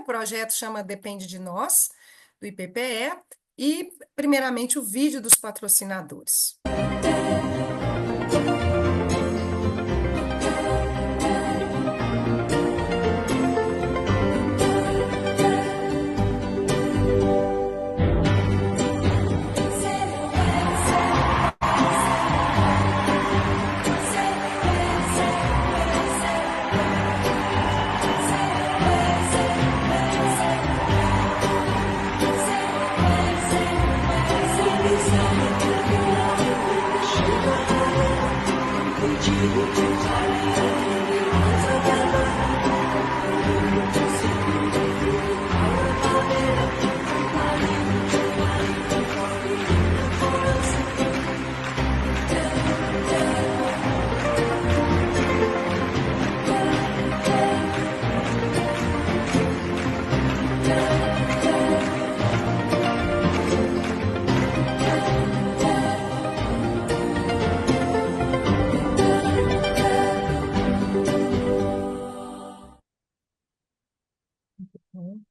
o projeto chama Depende de Nós, do IPPE, primeiramente, o vídeo dos patrocinadores.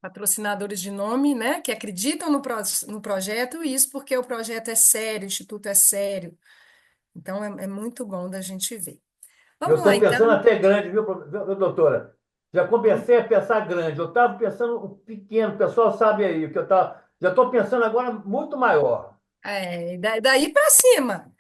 Patrocinadores de nome, né, que acreditam no projeto, e isso porque o projeto é sério, o instituto é sério. Então, é muito bom da gente ver. Eu Vamos lá, estou pensando então. até grande, viu, doutora? Já comecei a pensar grande. Eu estava pensando um pequeno, o pessoal sabe aí, que eu tava, já estou pensando agora muito maior. Daí para cima.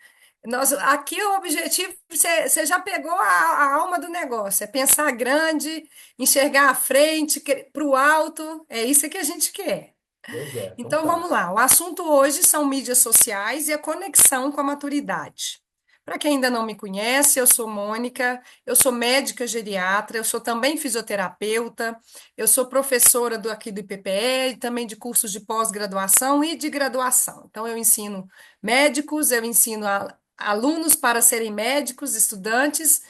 Aqui o objetivo, você já pegou a alma do negócio, é pensar grande, enxergar à frente, para o alto, é isso que a gente quer. Pois é, então Então tá. vamos lá, o assunto hoje são mídias sociais e a conexão com a maturidade. Para quem ainda não me conhece, eu sou Mônica, eu sou médica geriatra, eu sou também fisioterapeuta, eu sou professora aqui do IPPE e também de cursos de pós-graduação e de graduação. Então, eu ensino médicos, eu ensino alunos para serem médicos, estudantes,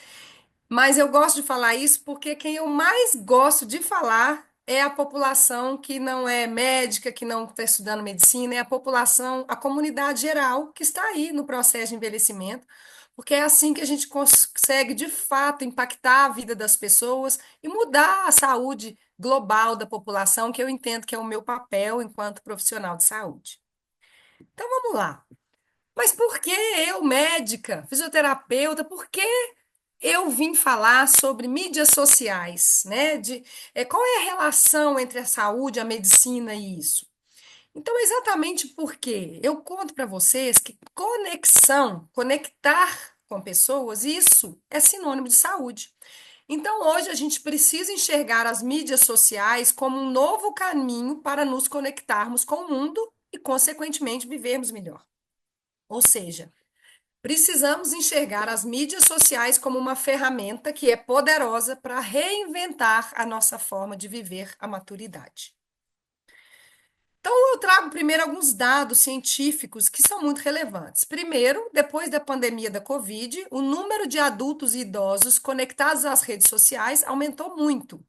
mas eu gosto de falar isso porque quem eu mais gosto de falar é a população que não é médica, que não está estudando medicina, é a população, a comunidade geral que está aí no processo de envelhecimento, porque é assim que a gente consegue, de fato, impactar a vida das pessoas e mudar a saúde global da população, que eu entendo que é o meu papel enquanto profissional de saúde. Então vamos lá. Mas por que eu, médica, fisioterapeuta, por que eu vim falar sobre mídias sociais, né? Qual é a relação entre a saúde, a medicina e isso? Então, exatamente porque eu conto para vocês que conexão, conectar com pessoas, isso é sinônimo de saúde. Então, hoje a gente precisa enxergar as mídias sociais como um novo caminho para nos conectarmos com o mundo e, consequentemente, vivermos melhor. Ou seja, precisamos enxergar as mídias sociais como uma ferramenta que é poderosa para reinventar a nossa forma de viver a maturidade. Então, eu trago primeiro alguns dados científicos que são muito relevantes. Primeiro, depois da pandemia da Covid, o número de adultos e idosos conectados às redes sociais aumentou muito.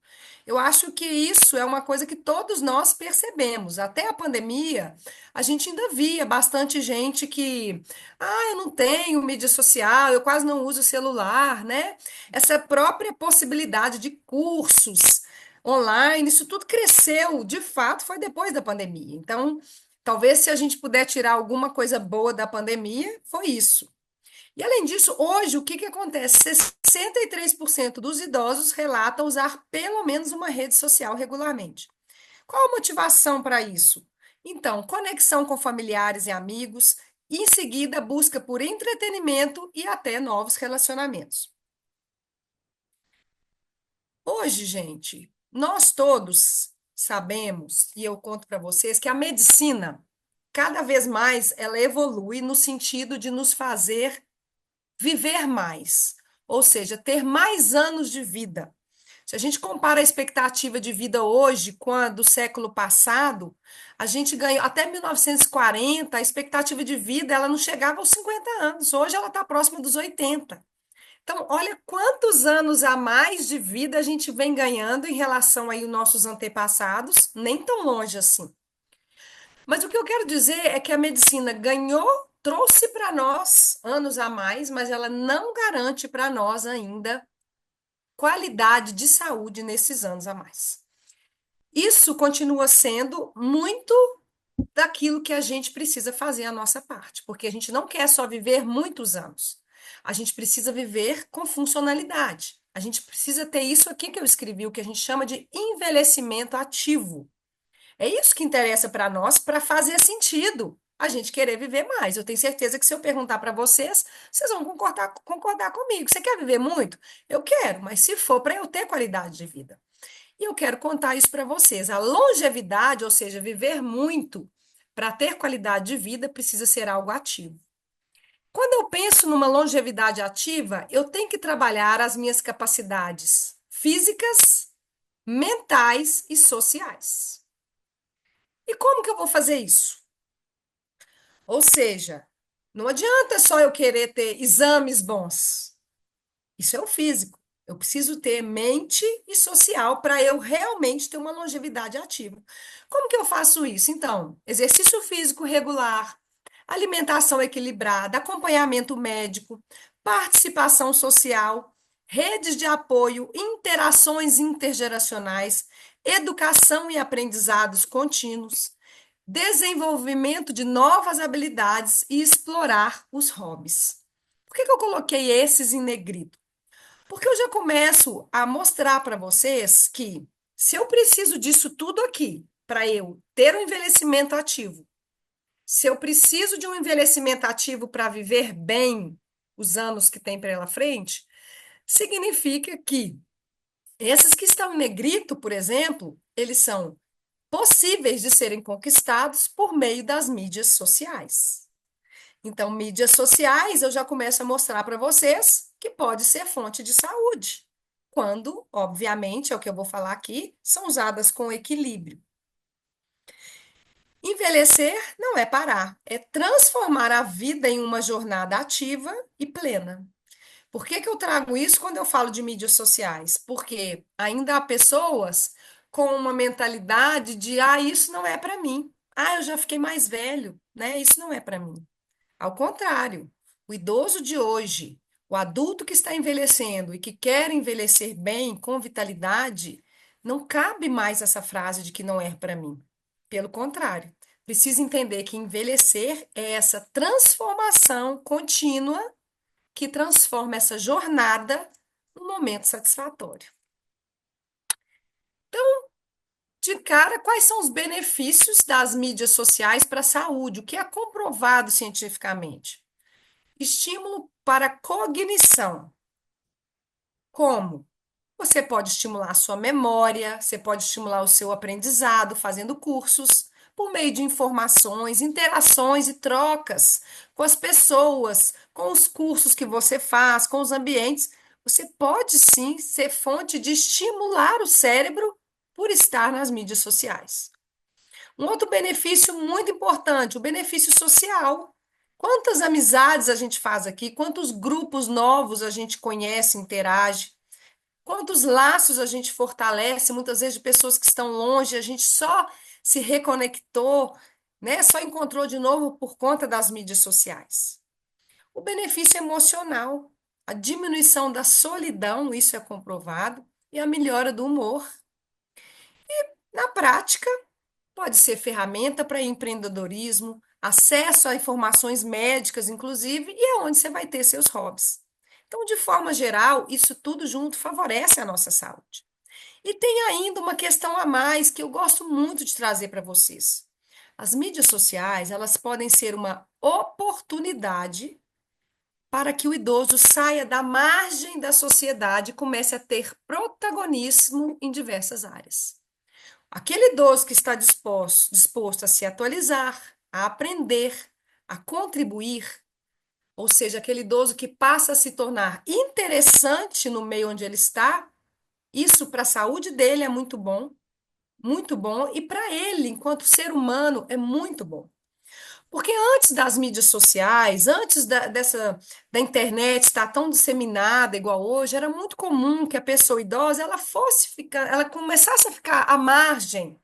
Eu acho que isso é uma coisa que todos nós percebemos. Até a pandemia, a gente ainda via bastante gente que, eu não tenho mídia social, eu quase não uso celular, né? Essa própria possibilidade de cursos online, isso tudo cresceu, de fato, foi depois da pandemia. Então, talvez se a gente puder tirar alguma coisa boa da pandemia, foi isso. E além disso, hoje o que que acontece? 63% dos idosos relatam usar pelo menos uma rede social regularmente. Qual a motivação para isso? Então, conexão com familiares e amigos, e em seguida, busca por entretenimento e até novos relacionamentos. Hoje, gente, nós todos sabemos, e eu conto para vocês, que a medicina, cada vez mais, ela evolui no sentido de nos fazer viver mais, ou seja, ter mais anos de vida. Se a gente compara a expectativa de vida hoje com a do século passado, a gente ganhou até 1940, a expectativa de vida ela não chegava aos 50 anos. Hoje ela está próxima dos 80. Então, olha quantos anos a mais de vida a gente vem ganhando em relação aí aos nossos antepassados, nem tão longe assim. Mas o que eu quero dizer é que a medicina ganhou, trouxe para nós anos a mais, mas ela não garante para nós ainda qualidade de saúde nesses anos a mais. Isso continua sendo muito daquilo que a gente precisa fazer a nossa parte, porque a gente não quer só viver muitos anos. A gente precisa viver com funcionalidade. A gente precisa ter isso aqui que eu escrevi, o que a gente chama de envelhecimento ativo. É isso que interessa para nós, para fazer sentido a gente querer viver mais. Eu tenho certeza que se eu perguntar para vocês, vocês vão concordar comigo. Você quer viver muito? Eu quero, mas se for para eu ter qualidade de vida. E eu quero contar isso para vocês. A longevidade, ou seja, viver muito, para ter qualidade de vida, precisa ser algo ativo. Quando eu penso numa longevidade ativa, eu tenho que trabalhar as minhas capacidades físicas, mentais e sociais. E como que eu vou fazer isso? Ou seja, não adianta só eu querer ter exames bons. Isso é o físico. Eu preciso ter mente e social para eu realmente ter uma longevidade ativa. Como que eu faço isso? Então, exercício físico regular, alimentação equilibrada, acompanhamento médico, participação social, redes de apoio, interações intergeracionais, educação e aprendizados contínuos, desenvolvimento de novas habilidades e explorar os hobbies. Por que que eu coloquei esses em negrito? Porque eu já começo a mostrar para vocês que se eu preciso disso tudo aqui para eu ter um envelhecimento ativo, se eu preciso de um envelhecimento ativo para viver bem os anos que tem pela frente, significa que esses que estão em negrito, por exemplo, eles são possíveis de serem conquistados por meio das mídias sociais. Então, mídias sociais, eu já começo a mostrar para vocês que pode ser fonte de saúde, quando, obviamente, é o que eu vou falar aqui, são usadas com equilíbrio. Envelhecer não é parar, é transformar a vida em uma jornada ativa e plena. Por que que eu trago isso quando eu falo de mídias sociais? Porque ainda há pessoas com uma mentalidade de, isso não é para mim. Eu já fiquei mais velho, né? Isso não é para mim. Ao contrário, o idoso de hoje, o adulto que está envelhecendo e que quer envelhecer bem, com vitalidade, não cabe mais essa frase de que não é para mim. Pelo contrário, precisa entender que envelhecer é essa transformação contínua que transforma essa jornada num momento satisfatório. De cara, quais são os benefícios das mídias sociais para a saúde? O que é comprovado cientificamente? Estímulo para cognição. Como? Você pode estimular a sua memória, você pode estimular o seu aprendizado fazendo cursos, por meio de informações, interações e trocas com as pessoas, com os cursos que você faz, com os ambientes. Você pode sim ser fonte de estimular o cérebro por estar nas mídias sociais. Um outro benefício muito importante, o benefício social. Quantas amizades a gente faz aqui, quantos grupos novos a gente conhece, interage, quantos laços a gente fortalece, muitas vezes de pessoas que estão longe, a gente só se reconectou, né? Só encontrou de novo por conta das mídias sociais. O benefício emocional, a diminuição da solidão, isso é comprovado, e a melhora do humor. Na prática, pode ser ferramenta para empreendedorismo, acesso a informações médicas, inclusive, e é onde você vai ter seus hobbies. Então, de forma geral, isso tudo junto favorece a nossa saúde. E tem ainda uma questão a mais que eu gosto muito de trazer para vocês. As mídias sociais, elas podem ser uma oportunidade para que o idoso saia da margem da sociedade e comece a ter protagonismo em diversas áreas. Aquele idoso que está disposto a se atualizar, a aprender, a contribuir, ou seja, aquele idoso que passa a se tornar interessante no meio onde ele está, isso para a saúde dele é muito bom, e para ele, enquanto ser humano, é muito bom. Porque antes das mídias sociais, antes da internet estar tão disseminada igual hoje, era muito comum que a pessoa idosa ela fosse ficar, ela começasse a ficar à margem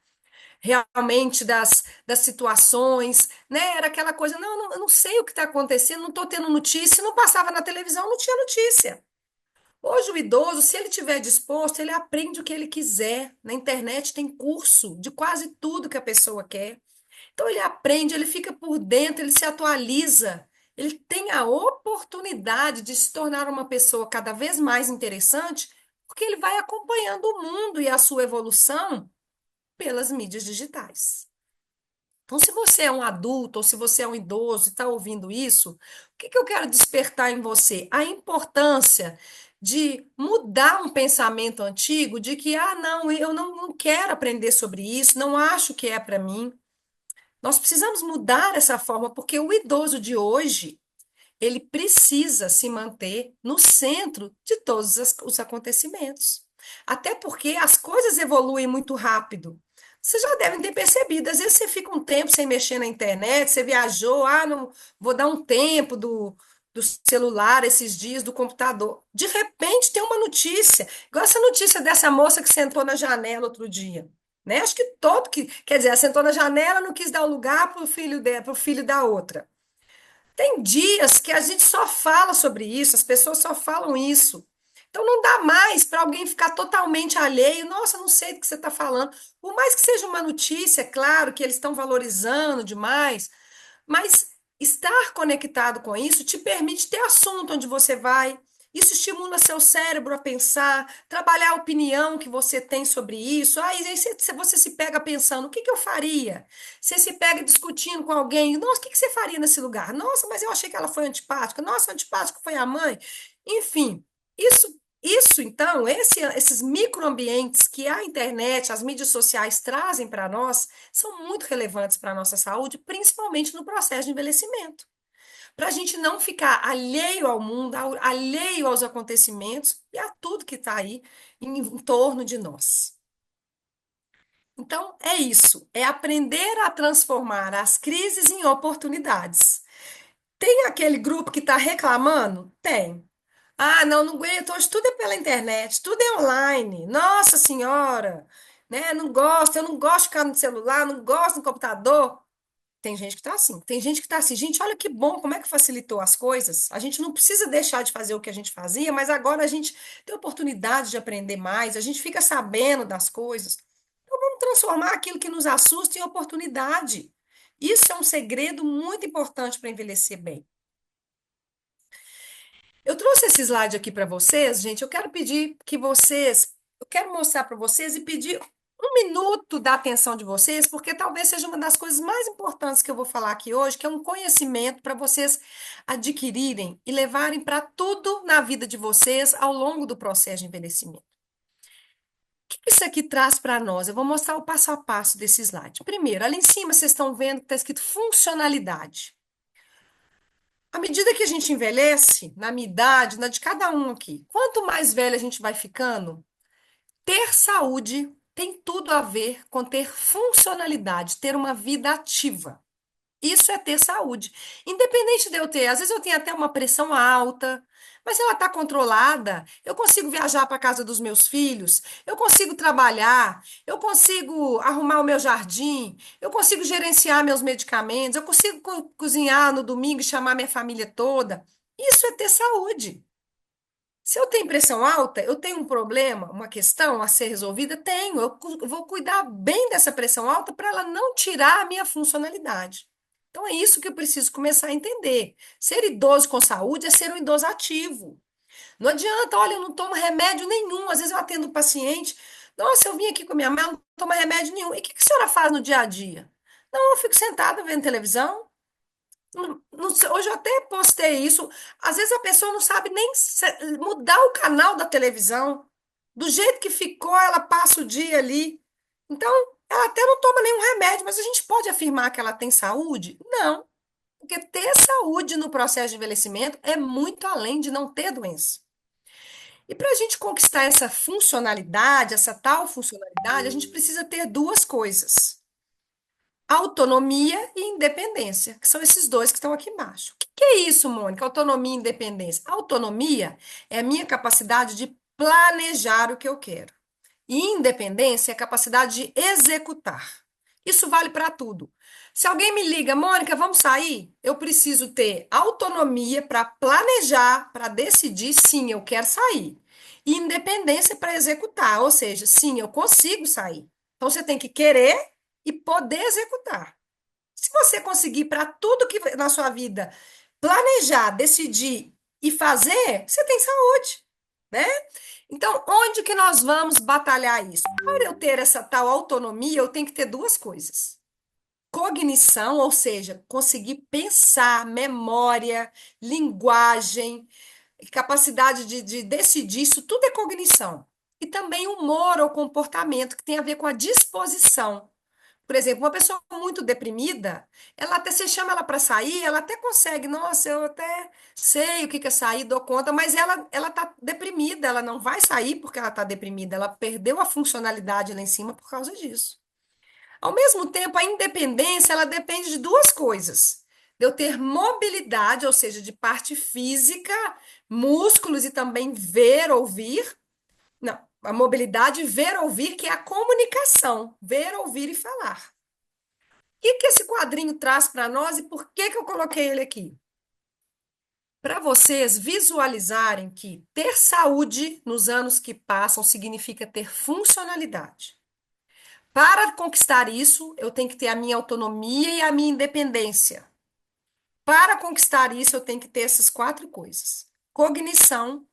realmente das situações, né? Era aquela coisa, não, eu não sei o que está acontecendo, não estou tendo notícia, não passava na televisão, não tinha notícia. Hoje, o idoso, se ele estiver disposto, ele aprende o que ele quiser. Na internet tem curso de quase tudo que a pessoa quer. Então, ele aprende, ele fica por dentro, ele se atualiza. Ele tem a oportunidade de se tornar uma pessoa cada vez mais interessante, porque ele vai acompanhando o mundo e a sua evolução pelas mídias digitais. Então, se você é um adulto ou se você é um idoso e está ouvindo isso, o que que eu quero despertar em você? A importância de mudar um pensamento antigo de que, não, eu não quero aprender sobre isso, não acho que é para mim. Nós precisamos mudar essa forma, porque o idoso de hoje, ele precisa se manter no centro de todos os acontecimentos. Até porque as coisas evoluem muito rápido. Vocês já devem ter percebido, às vezes você fica um tempo sem mexer na internet, você viajou, não vou dar um tempo do celular esses dias, do computador. De repente tem uma notícia, igual essa notícia dessa moça que sentou na janela outro dia. Né? Acho que todo que, quer dizer, ela sentou na janela, não quis dar o lugar para o filho da outra. Tem dias que a gente só fala sobre isso, as pessoas só falam isso. Então não dá mais para alguém ficar totalmente alheio. Nossa, não sei do que você está falando. Por mais que seja uma notícia, é claro que eles estão valorizando demais, mas estar conectado com isso te permite ter assunto onde você vai. Isso estimula seu cérebro a pensar, trabalhar a opinião que você tem sobre isso. Aí você se pega pensando, o que que eu faria? Você se pega discutindo com alguém, nossa, o que que você faria nesse lugar? Nossa, mas eu achei que ela foi antipática. Nossa, antipática foi a mãe. Enfim, isso então, esses microambientes que a internet, as mídias sociais trazem para nós, são muito relevantes para a nossa saúde, principalmente no processo de envelhecimento. Para a gente não ficar alheio ao mundo, alheio aos acontecimentos e a tudo que está aí em torno de nós. Então, é isso, é aprender a transformar as crises em oportunidades. Tem aquele grupo que está reclamando? Tem. Não, não aguento, hoje tudo é pela internet, tudo é online. Nossa Senhora, né? Não gosto, eu não gosto de ficar no celular, não gosto no computador. Tem gente que tá assim, tem gente que tá assim, gente, olha que bom, como é que facilitou as coisas. A gente não precisa deixar de fazer o que a gente fazia, mas agora a gente tem oportunidade de aprender mais, a gente fica sabendo das coisas. Então vamos transformar aquilo que nos assusta em oportunidade. Isso é um segredo muito importante para envelhecer bem. Eu trouxe esse slide aqui para vocês, gente. Eu quero mostrar para vocês e pedir um minuto da atenção de vocês, porque talvez seja uma das coisas mais importantes que eu vou falar aqui hoje, que é um conhecimento para vocês adquirirem e levarem para tudo na vida de vocês ao longo do processo de envelhecimento. O que isso aqui traz para nós? Eu vou mostrar o passo a passo desse slide. Primeiro, ali em cima vocês estão vendo que está escrito funcionalidade. À medida que a gente envelhece, na minha idade, na de cada um aqui, quanto mais velho a gente vai ficando, ter saúde tem tudo a ver com ter funcionalidade, ter uma vida ativa. Isso é ter saúde. Independente de eu ter, às vezes eu tenho até uma pressão alta, mas ela está controlada. Eu consigo viajar para a casa dos meus filhos, eu consigo trabalhar, eu consigo arrumar o meu jardim, eu consigo gerenciar meus medicamentos, eu consigo cozinhar no domingo e chamar minha família toda. Isso é ter saúde. Se eu tenho pressão alta, eu tenho um problema, uma questão a ser resolvida? Tenho. Eu vou cuidar bem dessa pressão alta para ela não tirar a minha funcionalidade. Então é isso que eu preciso começar a entender. Ser idoso com saúde é ser um idoso ativo. Não adianta, olha, eu não tomo remédio nenhum. Às vezes eu atendo um paciente. Nossa, eu vim aqui com a minha mãe, eu não tomo remédio nenhum. E o que que a senhora faz no dia a dia? Não, eu fico sentada vendo televisão. Hoje eu até postei isso. Às vezes a pessoa não sabe nem mudar o canal da televisão. Do jeito que ficou, ela passa o dia ali. Então, ela até não toma nenhum remédio, mas a gente pode afirmar que ela tem saúde? Não, porque ter saúde no processo de envelhecimento é muito além de não ter doença. E para a gente conquistar essa funcionalidade, essa tal funcionalidade, a gente precisa ter duas coisas. Autonomia e independência, que são esses dois que estão aqui embaixo. O que que é isso, Mônica? Autonomia e independência. Autonomia é a minha capacidade de planejar o que eu quero. E independência é a capacidade de executar. Isso vale para tudo. Se alguém me liga, Mônica, vamos sair? Eu preciso ter autonomia para planejar, para decidir, sim, eu quero sair. e independência para executar. Ou seja, sim, eu consigo sair. Então você tem que querer e poder executar. Se você conseguir para tudo que na sua vida planejar, decidir e fazer, você tem saúde, né? Então, onde que nós vamos batalhar isso? Para eu ter essa tal autonomia, eu tenho que ter duas coisas. Cognição, ou seja, conseguir pensar, memória, linguagem, capacidade de decidir, isso tudo é cognição. E também humor ou comportamento, que tem a ver com a disposição. Por exemplo, uma pessoa muito deprimida, ela até você chama ela para sair, ela até consegue, nossa, eu até sei o que que é sair, dou conta, mas ela tá deprimida, ela não vai sair porque ela tá deprimida, ela perdeu a funcionalidade lá em cima por causa disso. Ao mesmo tempo, a independência, ela depende de duas coisas. De eu ter mobilidade, ou seja, de parte física, músculos e também ver, ouvir. Não, a mobilidade, ver, ouvir, que é a comunicação, ver, ouvir e falar. O que que esse quadrinho traz para nós e por que que eu coloquei ele aqui? Para vocês visualizarem que ter saúde nos anos que passam significa ter funcionalidade. Para conquistar isso, eu tenho que ter a minha autonomia e a minha independência. Para conquistar isso, eu tenho que ter essas quatro coisas: cognição,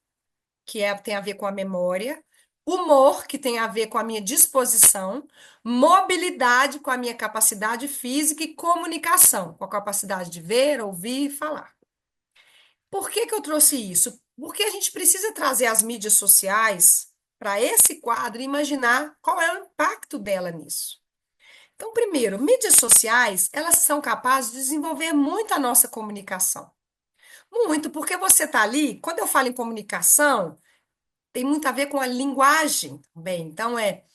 tem a ver com a memória, humor, que tem a ver com a minha disposição, mobilidade, com a minha capacidade física e comunicação, com a capacidade de ver, ouvir e falar. Por que que eu trouxe isso? Porque a gente precisa trazer as mídias sociais para esse quadro e imaginar qual é o impacto dela nisso. Então, primeiro, mídias sociais, elas são capazes de desenvolver muito a nossa comunicação. Muito, porque você está ali, quando eu falo em comunicação, tem muito a ver com a linguagem também. Então, é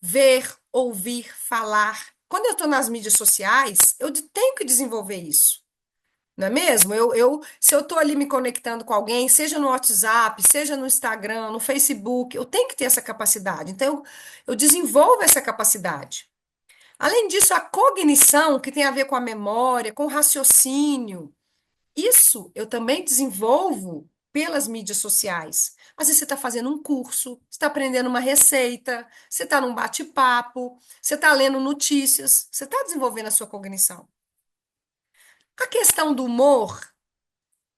ver, ouvir, falar. Quando eu estou nas mídias sociais, eu tenho que desenvolver isso. Não é mesmo? Se eu estou ali me conectando com alguém, seja no WhatsApp, seja no Instagram, no Facebook, eu tenho que ter essa capacidade. Então, eu desenvolvo essa capacidade. Além disso, a cognição, que tem a ver com a memória, com o raciocínio, isso eu também desenvolvo pelas mídias sociais. Às vezes você está fazendo um curso, você está aprendendo uma receita, você está num bate-papo, você está lendo notícias, você está desenvolvendo a sua cognição. A questão do humor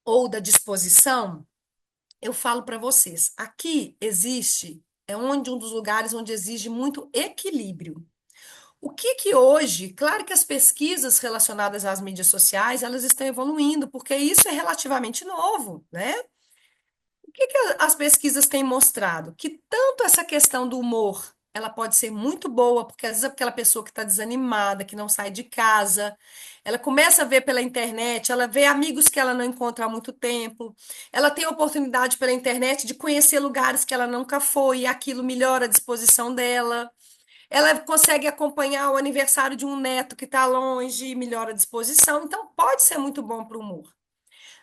ou da disposição, eu falo para vocês, aqui existe, um dos lugares onde exige muito equilíbrio. O que que hoje, claro que as pesquisas relacionadas às mídias sociais, elas estão evoluindo, porque isso é relativamente novo, né? O que que as pesquisas têm mostrado? Que tanto essa questão do humor, ela pode ser muito boa, porque às vezes aquela pessoa que está desanimada, que não sai de casa, ela começa a ver pela internet, ela vê amigos que ela não encontra há muito tempo, ela tem a oportunidade pela internet de conhecer lugares que ela nunca foi, e aquilo melhora a disposição dela. Ela consegue acompanhar o aniversário de um neto que está longe, melhora a disposição, então pode ser muito bom para o humor.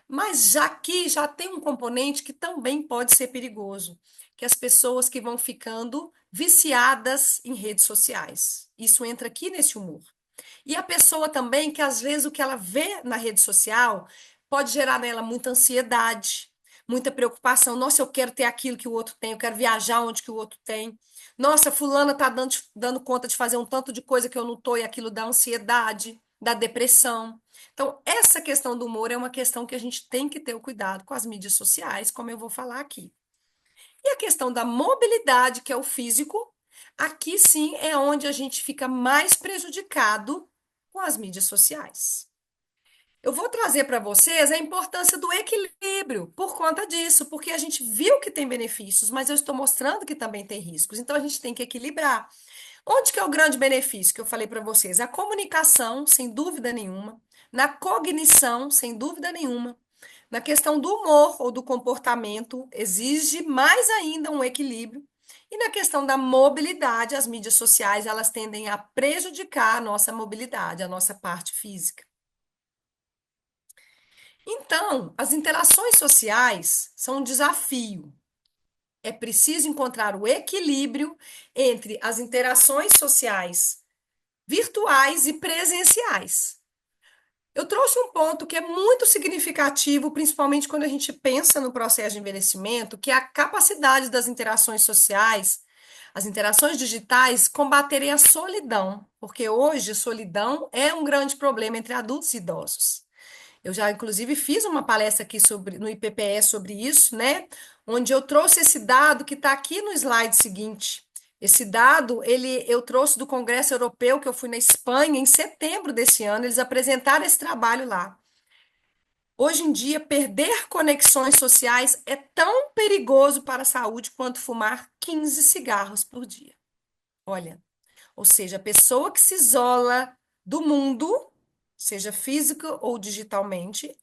Mas já aqui já tem um componente que também pode ser perigoso, que é as pessoas que vão ficando viciadas em redes sociais. Isso entra aqui nesse humor. E a pessoa também que às vezes o que ela vê na rede social pode gerar nela muita ansiedade, muita preocupação. Nossa, eu quero ter aquilo que o outro tem, eu quero viajar onde que o outro tem. Nossa, fulana tá dando conta de fazer um tanto de coisa que eu não tô e aquilo dá ansiedade, dá depressão. Então, essa questão do humor é uma questão que a gente tem que ter o cuidado com as mídias sociais, como eu vou falar aqui. E a questão da mobilidade, que é o físico, aqui sim é onde a gente fica mais prejudicado com as mídias sociais. Eu vou trazer para vocês a importância do equilíbrio por conta disso, porque a gente viu que tem benefícios, mas eu estou mostrando que também tem riscos. Então a gente tem que equilibrar. Onde que é o grande benefício que eu falei para vocês? A comunicação, sem dúvida nenhuma, na cognição, sem dúvida nenhuma, na questão do humor ou do comportamento, exige mais ainda um equilíbrio. E na questão da mobilidade, as mídias sociais, elas tendem a prejudicar a nossa mobilidade, a nossa parte física. Então, as interações sociais são um desafio. É preciso encontrar o equilíbrio entre as interações sociais virtuais e presenciais. Eu trouxe um ponto que é muito significativo, principalmente quando a gente pensa no processo de envelhecimento, que é a capacidade das interações sociais, as interações digitais, combaterem a solidão, porque hoje solidão é um grande problema entre adultos e idosos. Eu já, inclusive, fiz uma palestra aqui no IPPE sobre isso, né? Onde eu trouxe esse dado que está aqui no slide seguinte. Esse dado, eu trouxe do Congresso Europeu, que eu fui na Espanha em setembro desse ano, eles apresentaram esse trabalho lá. Hoje em dia, perder conexões sociais é tão perigoso para a saúde quanto fumar 15 cigarros por dia. Olha, ou seja, a pessoa que se isola do mundo, seja física ou digitalmente,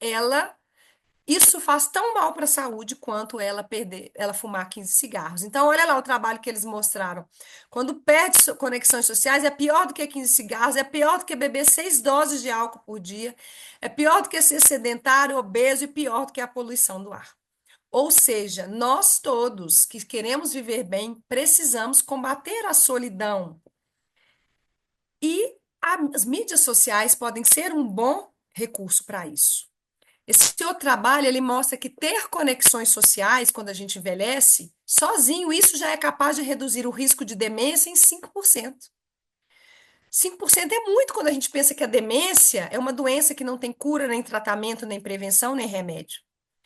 isso faz tão mal para a saúde quanto ela fumar 15 cigarros. Então, olha lá o trabalho que eles mostraram. Quando perde conexões sociais, é pior do que 15 cigarros, é pior do que beber 6 doses de álcool por dia, é pior do que ser sedentário, obeso e pior do que a poluição do ar. Ou seja, nós todos que queremos viver bem, precisamos combater a solidão. E as mídias sociais podem ser um bom recurso para isso. Esse outro trabalho, ele mostra que ter conexões sociais quando a gente envelhece, sozinho, isso já é capaz de reduzir o risco de demência em 5%. 5% é muito quando a gente pensa que a demência é uma doença que não tem cura, nem tratamento, nem prevenção, nem remédio.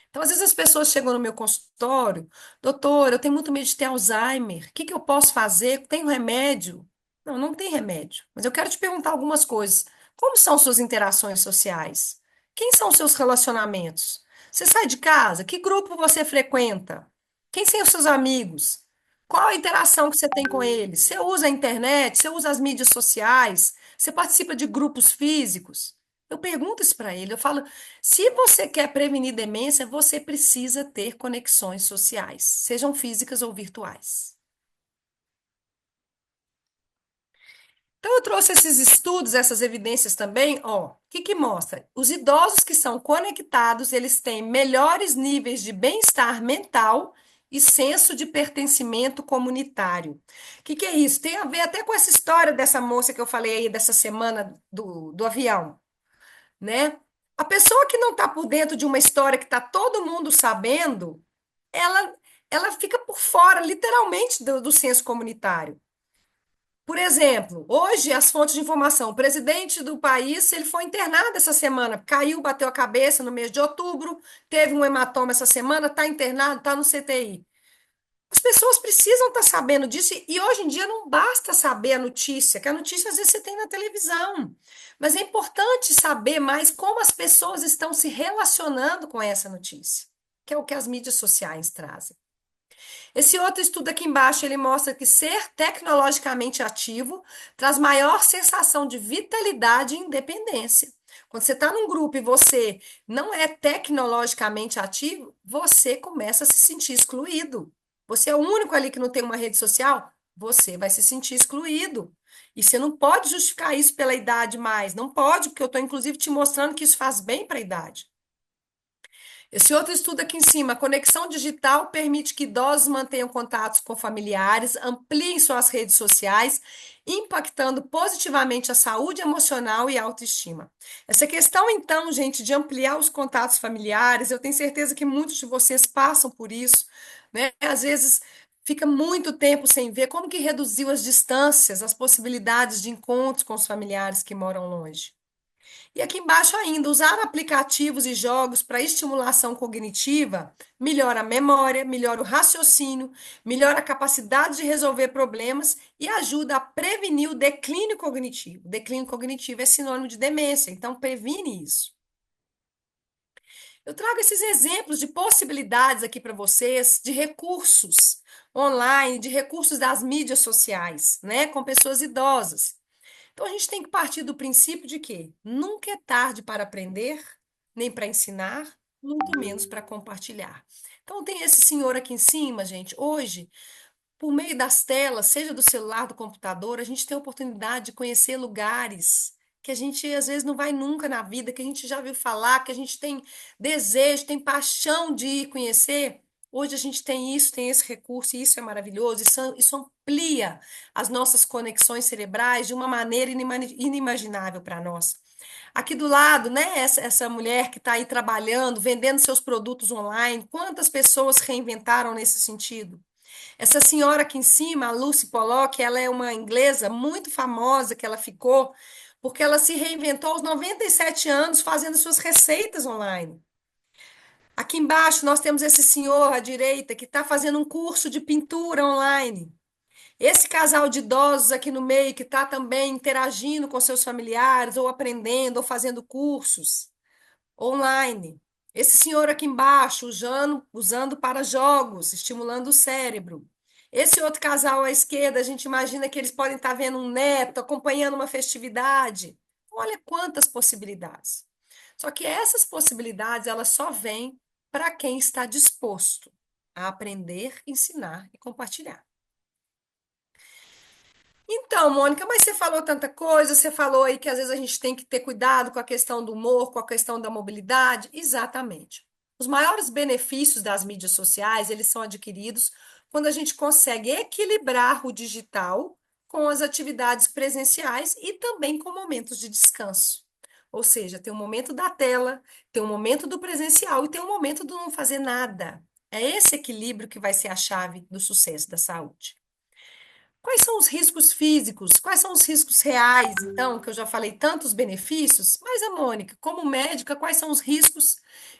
Então, às vezes as pessoas chegam no meu consultório, doutor, eu tenho muito medo de ter Alzheimer, o que que eu posso fazer? Tem remédio? Não, não tem remédio. Mas eu quero te perguntar algumas coisas. Como são suas interações sociais? Quem são os seus relacionamentos? Você sai de casa? Que grupo você frequenta? Quem são os seus amigos? Qual a interação que você tem com eles? Você usa a internet? Você usa as mídias sociais? Você participa de grupos físicos? Eu pergunto isso para ele. Eu falo, se você quer prevenir demência, você precisa ter conexões sociais, sejam físicas ou virtuais. Então, eu trouxe esses estudos, essas evidências também, ó, o que que mostra? Os idosos que são conectados, eles têm melhores níveis de bem-estar mental e senso de pertencimento comunitário. O que que é isso? Tem a ver até com essa história dessa moça que eu falei aí dessa semana do avião, né? A pessoa que não está por dentro de uma história que está todo mundo sabendo, ela, ela fica por fora, literalmente, do senso comunitário. Por exemplo, hoje as fontes de informação, o presidente do país, ele foi internado essa semana, caiu, bateu a cabeça no mês de outubro, teve um hematoma essa semana, está internado, está no CTI. As pessoas precisam estar sabendo disso e hoje em dia não basta saber a notícia, que a notícia às vezes você tem na televisão, mas é importante saber mais como as pessoas estão se relacionando com essa notícia, que é o que as mídias sociais trazem. Esse outro estudo aqui embaixo, ele mostra que ser tecnologicamente ativo traz maior sensação de vitalidade e independência. Quando você está num grupo e você não é tecnologicamente ativo, você começa a se sentir excluído. Você é o único ali que não tem uma rede social, você vai se sentir excluído. E você não pode justificar isso pela idade mais. Não pode, porque eu estou, inclusive, te mostrando que isso faz bem para a idade. Esse outro estudo aqui em cima, a conexão digital permite que idosos mantenham contatos com familiares, ampliem suas redes sociais, impactando positivamente a saúde emocional e a autoestima. Essa questão, então, gente, de ampliar os contatos familiares, eu tenho certeza que muitos de vocês passam por isso, né? Às vezes fica muito tempo sem ver, como que reduziu as distâncias, as possibilidades de encontros com os familiares que moram longe. E aqui embaixo ainda, usar aplicativos e jogos para estimulação cognitiva melhora a memória, melhora o raciocínio, melhora a capacidade de resolver problemas e ajuda a prevenir o declínio cognitivo. Declínio cognitivo é sinônimo de demência, então previne isso. Eu trago esses exemplos de possibilidades aqui para vocês, de recursos online, de recursos das mídias sociais, né, com pessoas idosas. Então a gente tem que partir do princípio de que nunca é tarde para aprender, nem para ensinar, muito menos para compartilhar. Então tem esse senhor aqui em cima, gente. Hoje, por meio das telas, seja do celular, do computador, a gente tem a oportunidade de conhecer lugares que a gente às vezes não vai nunca na vida, que a gente já viu falar, que a gente tem desejo, tem paixão de ir conhecer. Hoje a gente tem isso, tem esse recurso, e isso é maravilhoso, isso amplia as nossas conexões cerebrais de uma maneira inimaginável para nós. Aqui do lado, né, essa mulher que está aí trabalhando, vendendo seus produtos online, quantas pessoas reinventaram nesse sentido? Essa senhora aqui em cima, a Lucy Pollock, ela é uma inglesa muito famosa que ela ficou porque ela se reinventou aos 97 anos fazendo suas receitas online. Aqui embaixo nós temos esse senhor à direita que está fazendo um curso de pintura online. Esse casal de idosos aqui no meio que está também interagindo com seus familiares, ou aprendendo, ou fazendo cursos online. Esse senhor aqui embaixo, usando para jogos, estimulando o cérebro. Esse outro casal à esquerda, a gente imagina que eles podem estar vendo um neto, acompanhando uma festividade. Olha quantas possibilidades. Só que essas possibilidades, elas só vêm para quem está disposto a aprender, ensinar e compartilhar. Então, Mônica, mas você falou tanta coisa, você falou aí que às vezes a gente tem que ter cuidado com a questão do humor, com a questão da mobilidade. Exatamente. Os maiores benefícios das mídias sociais, eles são adquiridos quando a gente consegue equilibrar o digital com as atividades presenciais e também com momentos de descanso. Ou seja, tem um momento da tela, tem um momento do presencial e tem um momento do não fazer nada. É esse equilíbrio que vai ser a chave do sucesso da saúde. Quais são os riscos físicos? Quais são os riscos reais, então, que eu já falei tantos benefícios? Mas, a Mônica, como médica, quais são os riscos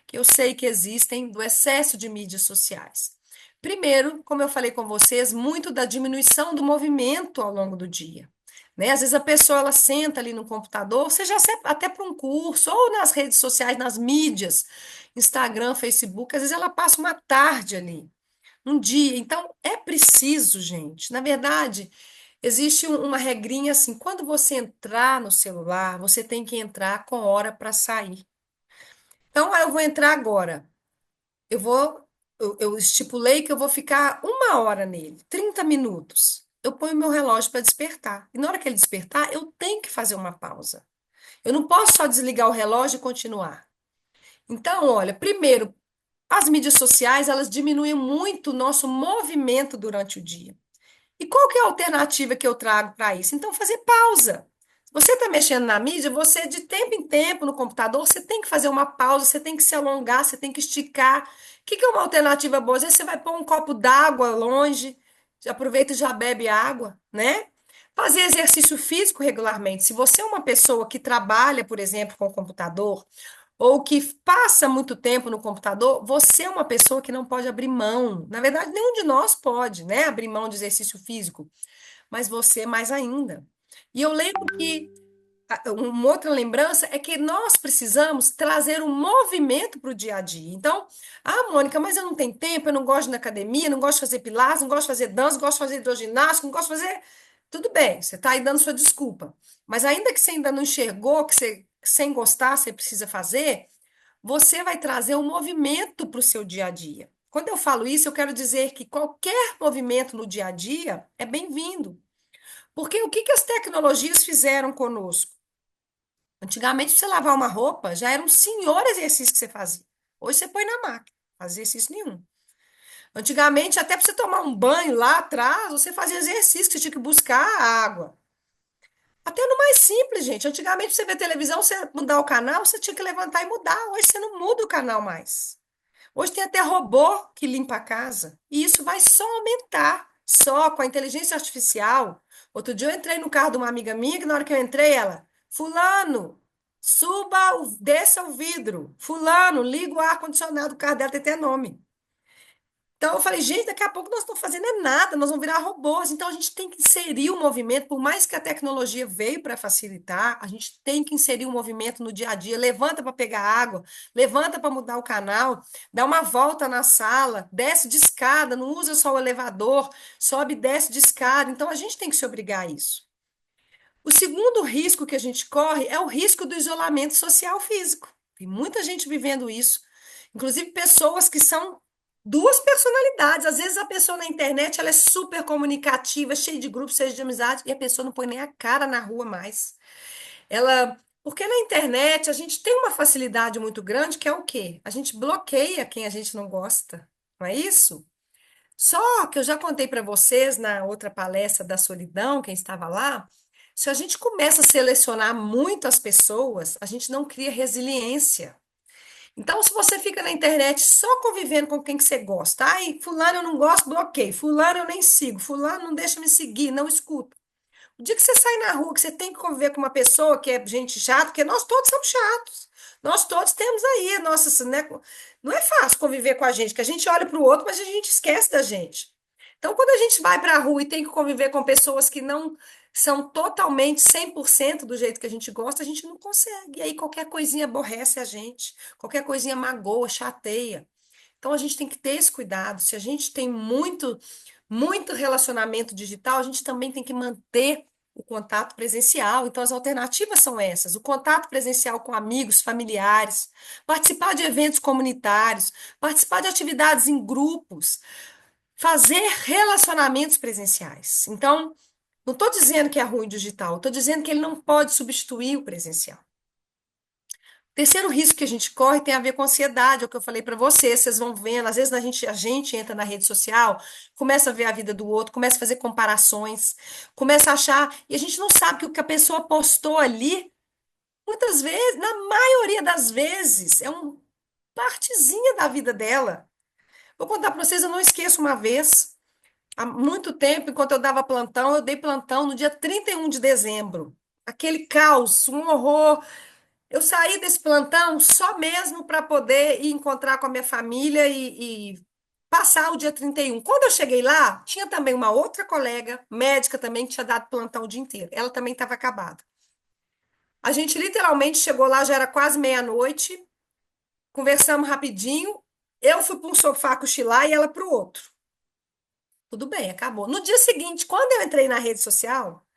que eu sei que existem do excesso de mídias sociais? Primeiro, como eu falei com vocês, muito da diminuição do movimento ao longo do dia. Né? Às vezes a pessoa ela senta ali no computador, seja até para um curso, ou nas redes sociais, nas mídias, Instagram, Facebook, às vezes ela passa uma tarde ali um dia. Então, é preciso, gente. Na verdade, existe uma regrinha assim: quando você entrar no celular, você tem que entrar com hora para sair. Então, eu vou entrar agora. Eu vou, eu estipulei que eu vou ficar 1 hora nele, 30 minutos. Eu ponho meu relógio para despertar. E na hora que ele despertar, eu tenho que fazer uma pausa. Eu não posso só desligar o relógio e continuar. Então, olha, primeiro, as mídias sociais, elas diminuem muito o nosso movimento durante o dia. E qual que é a alternativa que eu trago para isso? Então, fazer pausa. Se você está mexendo na mídia, você, de tempo em tempo, no computador, você tem que fazer uma pausa, você tem que se alongar, você tem que esticar. O que que é uma alternativa boa? Às vezes você vai pôr um copo d'água longe, já aproveita e já bebe água, né? Fazer exercício físico regularmente. Se você é uma pessoa que trabalha, por exemplo, com o computador, ou que passa muito tempo no computador, você é uma pessoa que não pode abrir mão. Na verdade, nenhum de nós pode, né, abrir mão de exercício físico, mas você mais ainda. E eu lembro que uma outra lembrança é que nós precisamos trazer um movimento para o dia a dia. Então, Mônica, mas eu não tenho tempo, eu não gosto de ir na academia, não gosto de fazer pilates, não gosto de fazer dança, não gosto de fazer hidroginástica, não gosto de fazer. Tudo bem, você está aí dando sua desculpa. Mas ainda que você ainda não enxergou que você, sem gostar, você precisa fazer, você vai trazer um movimento para o seu dia a dia. Quando eu falo isso, eu quero dizer que qualquer movimento no dia a dia é bem-vindo. Porque o que que as tecnologias fizeram conosco? Antigamente, pra você lavar uma roupa, já era um senhor exercício que você fazia. Hoje você põe na máquina, não faz exercício nenhum. Antigamente, até para você tomar um banho lá atrás, você fazia exercício, que você tinha que buscar a água. Até no mais simples, gente. Antigamente, você vê televisão, você mudar o canal, você tinha que levantar e mudar. Hoje você não muda o canal mais. Hoje tem até robô que limpa a casa. E isso vai só aumentar, só com a inteligência artificial. Outro dia eu entrei no carro de uma amiga minha, que na hora que eu entrei, ela, fulano, desça o vidro. Fulano, liga o ar-condicionado, o carro dela tem até nome. Então, eu falei, gente, daqui a pouco nós estamos fazendo é nada, nós vamos virar robôs. Então, a gente tem que inserir o movimento, por mais que a tecnologia veio para facilitar, a gente tem que inserir o movimento no dia a dia. Levanta para pegar água, levanta para mudar o canal, dá uma volta na sala, desce de escada, não usa só o elevador, sobe e desce de escada. Então, a gente tem que se obrigar a isso. O segundo risco que a gente corre é o risco do isolamento social físico. Tem muita gente vivendo isso, inclusive pessoas que são duas personalidades. Às vezes a pessoa na internet ela é super comunicativa, cheia de grupos, cheia de amizade, e a pessoa não põe nem a cara na rua mais. Porque na internet a gente tem uma facilidade muito grande que é o quê? A gente bloqueia quem a gente não gosta. não é isso? Só que eu já contei para vocês na outra palestra da solidão, quem estava lá, se a gente começa a selecionar muito as pessoas, a gente não cria resiliência. Então, se você fica na internet só convivendo com quem que você gosta, ai, fulano eu não gosto, bloqueei, fulano eu nem sigo, fulano não deixa me seguir, não escuto. O dia que você sai na rua, que você tem que conviver com uma pessoa que é gente chata, porque nós todos somos chatos. Nós todos temos aí, nossa, né? Não é fácil conviver com a gente, que a gente olha para o outro, mas a gente esquece da gente. Então, quando a gente vai para a rua e tem que conviver com pessoas que não são totalmente 100% do jeito que a gente gosta, a gente não consegue. E aí qualquer coisinha aborrece a gente, qualquer coisinha magoa, chateia. Então, a gente tem que ter esse cuidado. Se a gente tem muito relacionamento digital, a gente também tem que manter o contato presencial. Então, as alternativas são essas: o contato presencial com amigos, familiares, participar de eventos comunitários, participar de atividades em grupos, fazer relacionamentos presenciais. Então, não estou dizendo que é ruim o digital, estou dizendo que ele não pode substituir o presencial. Terceiro risco que a gente corre tem a ver com ansiedade, é o que eu falei para vocês. Vocês vão vendo, às vezes a gente entra na rede social, começa a ver a vida do outro, começa a fazer comparações, começa a achar, e a gente não sabe que o que a pessoa postou ali, muitas vezes, na maioria das vezes, é uma partezinha da vida dela. Vou contar para vocês, eu não esqueço uma vez, há muito tempo, enquanto eu dava plantão, eu dei plantão no dia 31 de dezembro. Aquele caos, um horror. Eu saí desse plantão só mesmo para poder ir encontrar com a minha família e passar o dia 31. Quando eu cheguei lá, tinha também uma outra colega, médica também, que tinha dado plantão o dia inteiro. Ela também estava acabada. A gente literalmente chegou lá, já era quase meia-noite, conversamos rapidinho. Eu fui para um sofá cochilar e ela para o outro. Tudo bem, acabou. No dia seguinte, quando eu entrei na rede social,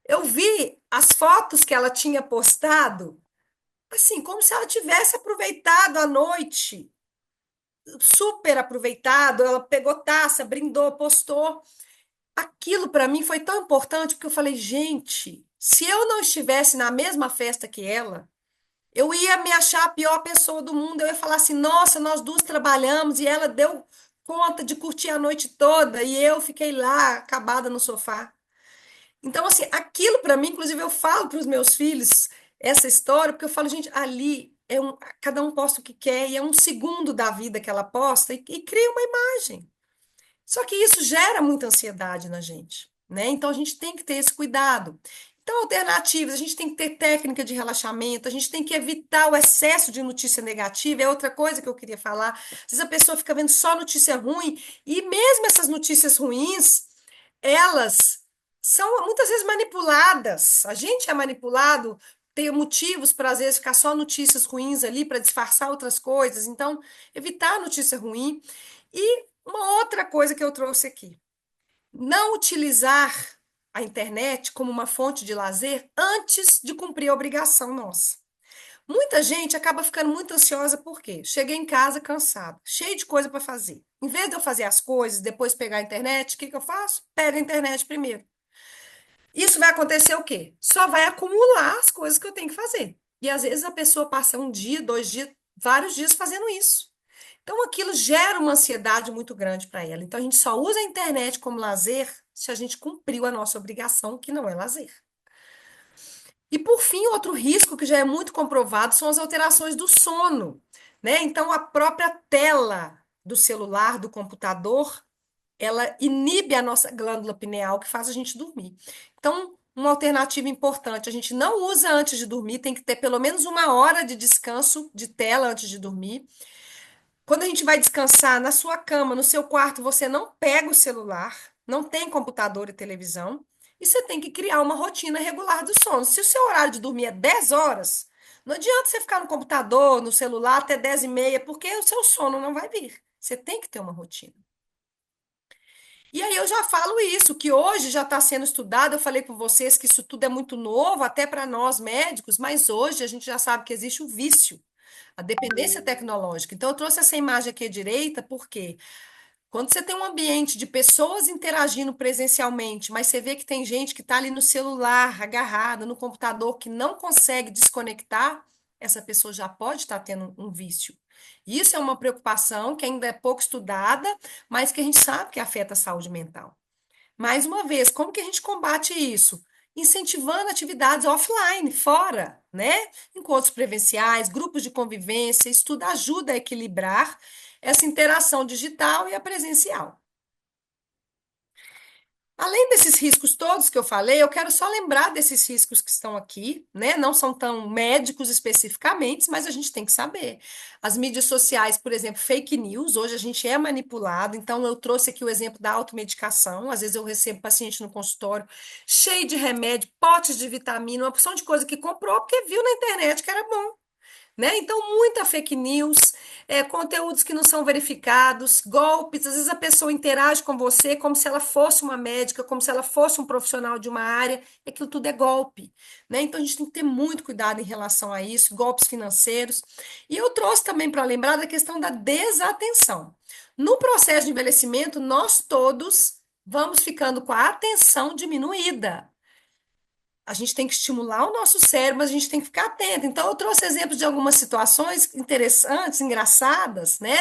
eu vi as fotos que ela tinha postado, assim, como se ela tivesse aproveitado a noite, super aproveitado. Ela pegou taça, brindou, postou. Aquilo para mim foi tão importante porque eu falei, gente, se eu não estivesse na mesma festa que ela, eu ia me achar a pior pessoa do mundo. Eu ia falar assim, nossa, nós duas trabalhamos e ela deu conta de curtir a noite toda e eu fiquei lá acabada no sofá. Então, assim, aquilo para mim, inclusive, eu falo para os meus filhos essa história, porque eu falo, gente, ali cada um posta o que quer, e é um segundo da vida que ela posta e cria uma imagem. Só que isso gera muita ansiedade na gente, né? Então a gente tem que ter esse cuidado. Então, alternativas, a gente tem que ter técnica de relaxamento, a gente tem que evitar o excesso de notícia negativa, é outra coisa que eu queria falar. Às vezes a pessoa fica vendo só notícia ruim, e mesmo essas notícias ruins, elas são muitas vezes manipuladas. A gente é manipulado, tem motivos para às vezes ficar só notícias ruins ali para disfarçar outras coisas. Então, evitar a notícia ruim. E uma outra coisa que eu trouxe aqui, não utilizar a internet como uma fonte de lazer antes de cumprir a obrigação nossa. Muita gente acaba ficando muito ansiosa porque cheguei em casa cansado, cheio de coisa para fazer. Em vez de eu fazer as coisas e depois pegar a internet, o que que eu faço? Pego a internet primeiro. Isso vai acontecer o quê? Só vai acumular as coisas que eu tenho que fazer. E às vezes a pessoa passa um dia, 2 dias, vários dias fazendo isso. Então aquilo gera uma ansiedade muito grande para ela. Então a gente só usa a internet como lazer se a gente cumpriu a nossa obrigação, que não é lazer. E por fim, outro risco que já é muito comprovado são as alterações do sono, né? Então a própria tela do celular, do computador, ela inibe a nossa glândula pineal, que faz a gente dormir. Então, uma alternativa importante, a gente não usa antes de dormir, tem que ter pelo menos 1 hora de descanso de tela antes de dormir. Quando a gente vai descansar na sua cama, no seu quarto, você não pega o celular, não tem computador e televisão, e você tem que criar uma rotina regular do sono. Se o seu horário de dormir é 10 horas, não adianta você ficar no computador, no celular até 10h30, porque o seu sono não vai vir. Você tem que ter uma rotina. E aí eu já falo isso, que hoje já está sendo estudado. Eu falei com vocês que isso tudo é muito novo, até para nós médicos, mas hoje a gente já sabe que existe o vício, a dependência tecnológica. Então, eu trouxe essa imagem aqui à direita, porque quando você tem um ambiente de pessoas interagindo presencialmente, mas você vê que tem gente que está ali no celular, agarrada no computador, que não consegue desconectar, essa pessoa já pode estar tendo um vício. Isso é uma preocupação que ainda é pouco estudada, mas que a gente sabe que afeta a saúde mental. Mais uma vez, como que a gente combate isso? Incentivando atividades offline, fora, né? Encontros presenciais, grupos de convivência, isso tudo ajuda a equilibrar essa interação digital e a presencial. Além desses riscos todos que eu falei, eu quero só lembrar desses riscos que estão aqui, né? Não são tão médicos especificamente, mas a gente tem que saber. As mídias sociais, por exemplo, fake news, hoje a gente é manipulado, então eu trouxe aqui o exemplo da automedicação. Às vezes eu recebo paciente no consultório cheio de remédio, potes de vitamina, uma porção de coisa que comprou porque viu na internet que era bom, né? Então, muita fake news, conteúdos que não são verificados, golpes. Às vezes a pessoa interage com você como se ela fosse uma médica, como se ela fosse um profissional de uma área, e aquilo tudo é golpe, né? Então, a gente tem que ter muito cuidado em relação a isso, golpes financeiros. E eu trouxe também para lembrar da questão da desatenção. No processo de envelhecimento, nós todos vamos ficando com a atenção diminuída. A gente tem que estimular o nosso cérebro, mas a gente tem que ficar atento. Então, eu trouxe exemplos de algumas situações interessantes, engraçadas, né?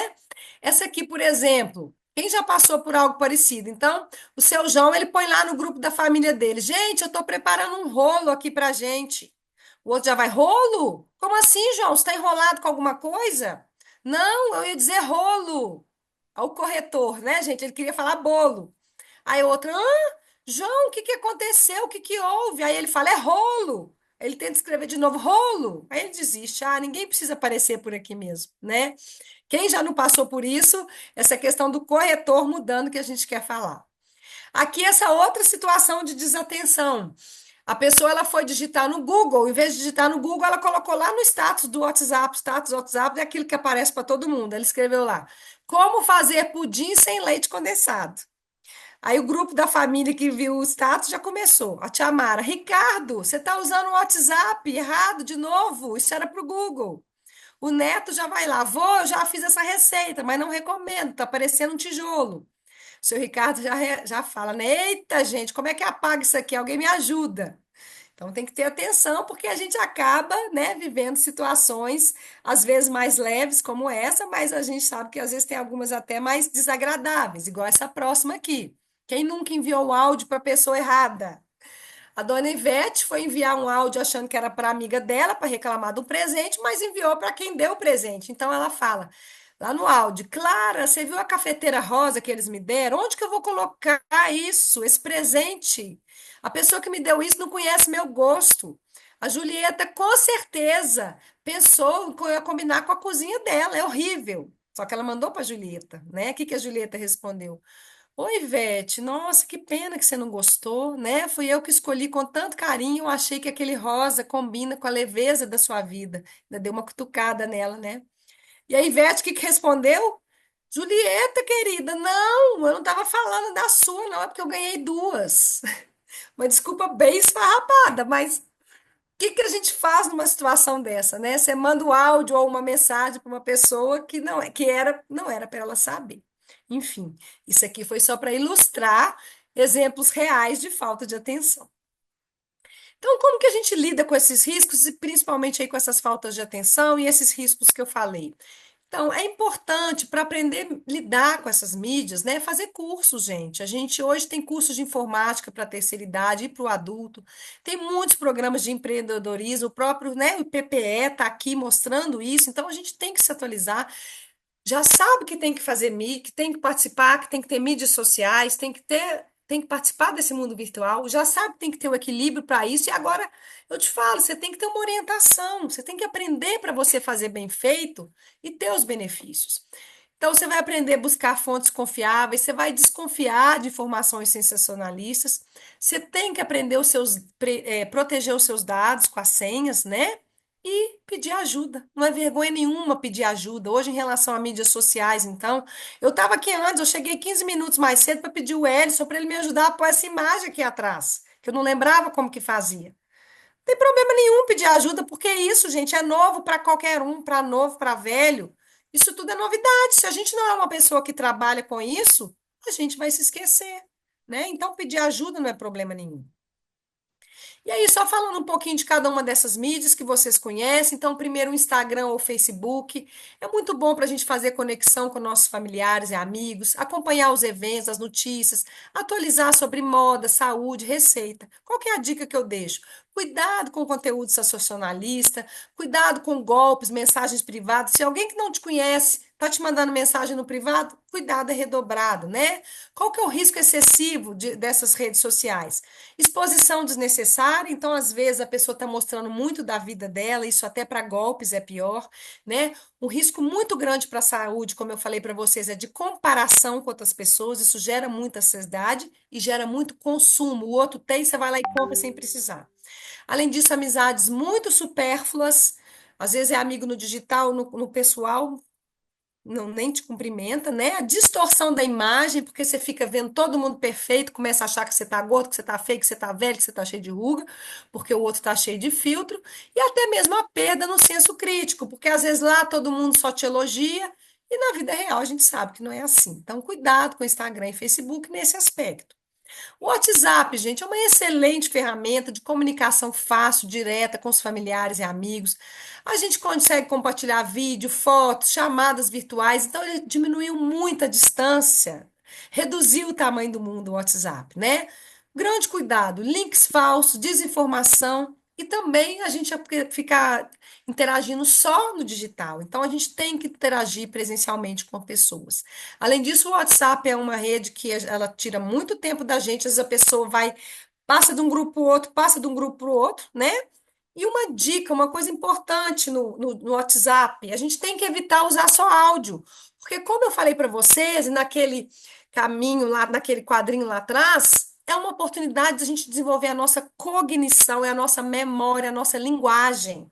Essa aqui, por exemplo, quem já passou por algo parecido? Então, o seu João, ele põe lá no grupo da família dele: gente, eu estou preparando um rolo aqui pra gente. O outro já vai: rolo? Como assim, João? Você está enrolado com alguma coisa? Não, eu ia dizer rolo. O corretor, né, gente? Ele queria falar bolo. Aí o outro: João, o que que aconteceu? O que que houve? Aí ele fala, é rolo. Ele tenta escrever de novo, rolo. Aí ele desiste. Ah, ninguém precisa aparecer por aqui mesmo, né? Quem já não passou por isso, essa questão do corretor mudando que a gente quer falar. Aqui, essa outra situação de desatenção. A pessoa ela foi digitar no Google, em vez de digitar no Google, ela colocou lá no status do WhatsApp. Status do WhatsApp é aquilo que aparece para todo mundo. Ela escreveu lá: como fazer pudim sem leite condensado. Aí o grupo da família que viu o status já começou. A tia Mara, Ricardo, você está usando o WhatsApp errado de novo. Isso era para o Google. O neto já vai lá, vô, eu já fiz essa receita, mas não recomendo, tá parecendo um tijolo. O seu Ricardo já fala, né? Eita, gente, como é que apaga isso aqui? Alguém me ajuda. Então tem que ter atenção, porque a gente acaba, né, vivendo situações, às vezes mais leves, como essa, mas a gente sabe que às vezes tem algumas até mais desagradáveis, igual essa próxima aqui. Quem nunca enviou um áudio para a pessoa errada? A dona Ivete foi enviar um áudio achando que era para amiga dela, para reclamar do presente, mas enviou para quem deu o presente. Então ela fala lá no áudio: Clara, você viu a cafeteira rosa que eles me deram? Onde que eu vou colocar isso, esse presente? A pessoa que me deu isso não conhece meu gosto. A Julieta, com certeza, pensou que eu ia combinar com a cozinha dela. É horrível. Só que ela mandou para a Julieta, né? O que que a Julieta respondeu? Oi, Ivete, nossa, que pena que você não gostou, né? Fui eu que escolhi com tanto carinho, eu achei que aquele rosa combina com a leveza da sua vida. Ainda deu uma cutucada nela, né? E a Ivete, o que que respondeu? Julieta, querida, não, eu não estava falando da sua, não, é porque eu ganhei duas. Uma desculpa bem esfarrapada, mas o que que a gente faz numa situação dessa, né? Você manda um áudio ou uma mensagem para uma pessoa que não era para ela saber. Enfim, isso aqui foi só para ilustrar exemplos reais de falta de atenção. Então, como que a gente lida com esses riscos e principalmente aí com essas faltas de atenção e esses riscos que eu falei? Então, é importante para aprender a lidar com essas mídias, né? Fazer cursos, gente. A gente hoje tem cursos de informática para a terceira idade e para o adulto. Tem muitos programas de empreendedorismo, o próprio, né, o PPE está aqui mostrando isso. Então, a gente tem que se atualizar. Já sabe que tem que fazer que tem que participar, que tem que ter mídias sociais, tem que participar desse mundo virtual, já sabe que tem que ter o equilíbrio para isso, e agora eu te falo, você tem que ter uma orientação, você tem que aprender para você fazer bem feito e ter os benefícios. Então, você vai aprender a buscar fontes confiáveis, você vai desconfiar de informações sensacionalistas, você tem que aprender proteger os seus dados com as senhas, né? E pedir ajuda. Não é vergonha nenhuma pedir ajuda. Hoje, em relação a mídias sociais, então, eu estava aqui antes, eu cheguei 15 minutos mais cedo para pedir o Ellison para ele me ajudar a pôr essa imagem aqui atrás, que eu não lembrava como que fazia. Não tem problema nenhum pedir ajuda, porque isso, gente, é novo para qualquer um, para novo, para velho. Isso tudo é novidade. Se a gente não é uma pessoa que trabalha com isso, a gente vai se esquecer, né? Então, pedir ajuda não é problema nenhum. E aí, só falando um pouquinho de cada uma dessas mídias que vocês conhecem. Então, primeiro o Instagram ou o Facebook. É muito bom para a gente fazer conexão com nossos familiares e amigos, acompanhar os eventos, as notícias, atualizar sobre moda, saúde, receita. Qual que é a dica que eu deixo? Cuidado com o conteúdo sensacionalista, cuidado com golpes, mensagens privadas. Se alguém que não te conhece está te mandando mensagem no privado, cuidado é redobrado, né? Qual que é o risco excessivo dessas redes sociais? Exposição desnecessária, então às vezes a pessoa está mostrando muito da vida dela, isso até para golpes é pior, né? Um risco muito grande para a saúde, como eu falei para vocês, é de comparação com outras pessoas, isso gera muita ansiedade e gera muito consumo. O outro tem, você vai lá e compra sem precisar. Além disso, amizades muito supérfluas, às vezes é amigo no digital, no pessoal, não nem te cumprimenta, né? A distorção da imagem, porque você fica vendo todo mundo perfeito, começa a achar que você tá gordo, que você tá feio, que você tá velho, que você tá cheio de ruga, porque o outro tá cheio de filtro, e até mesmo a perda no senso crítico, porque às vezes lá todo mundo só te elogia, e na vida real a gente sabe que não é assim. Então, cuidado com Instagram e Facebook nesse aspecto. O WhatsApp, gente, é uma excelente ferramenta de comunicação fácil, direta com os familiares e amigos. A gente consegue compartilhar vídeo, fotos, chamadas virtuais, então ele diminuiu muito a distância, reduziu o tamanho do mundo o WhatsApp, né? Grande cuidado, links falsos, desinformação e também a gente ficar interagindo só no digital. Então a gente tem que interagir presencialmente com pessoas. Além disso, o WhatsApp é uma rede que ela tira muito tempo da gente, às vezes a pessoa vai, passa de um grupo para o outro, passa de um grupo para o outro, né? E uma dica, uma coisa importante no WhatsApp, a gente tem que evitar usar só áudio, porque como eu falei para vocês, e naquele caminho lá, naquele quadrinho lá atrás, é uma oportunidade de a gente desenvolver a nossa cognição, é a nossa memória, a nossa linguagem.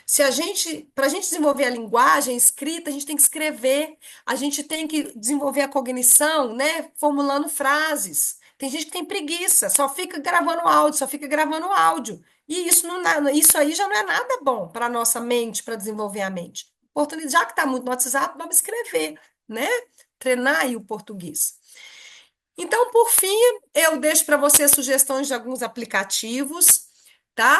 Se a gente, para a gente desenvolver a linguagem escrita, a gente tem que escrever, a gente tem que desenvolver a cognição, né, formulando frases. Tem gente que tem preguiça, só fica gravando áudio, só fica gravando áudio. E isso, não, isso aí já não é nada bom para a nossa mente, para desenvolver a mente. Oportunidade, já que está muito no WhatsApp, vamos escrever, né? Treinar aí o português. Então, por fim, eu deixo para você sugestões de alguns aplicativos, tá?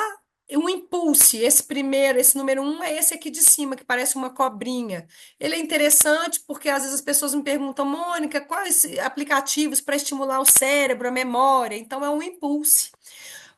O Impulse, esse primeiro, esse número um, é esse aqui de cima, que parece uma cobrinha. Ele é interessante porque às vezes as pessoas me perguntam, Mônica, quais aplicativos para estimular o cérebro, a memória? Então, é o Impulse.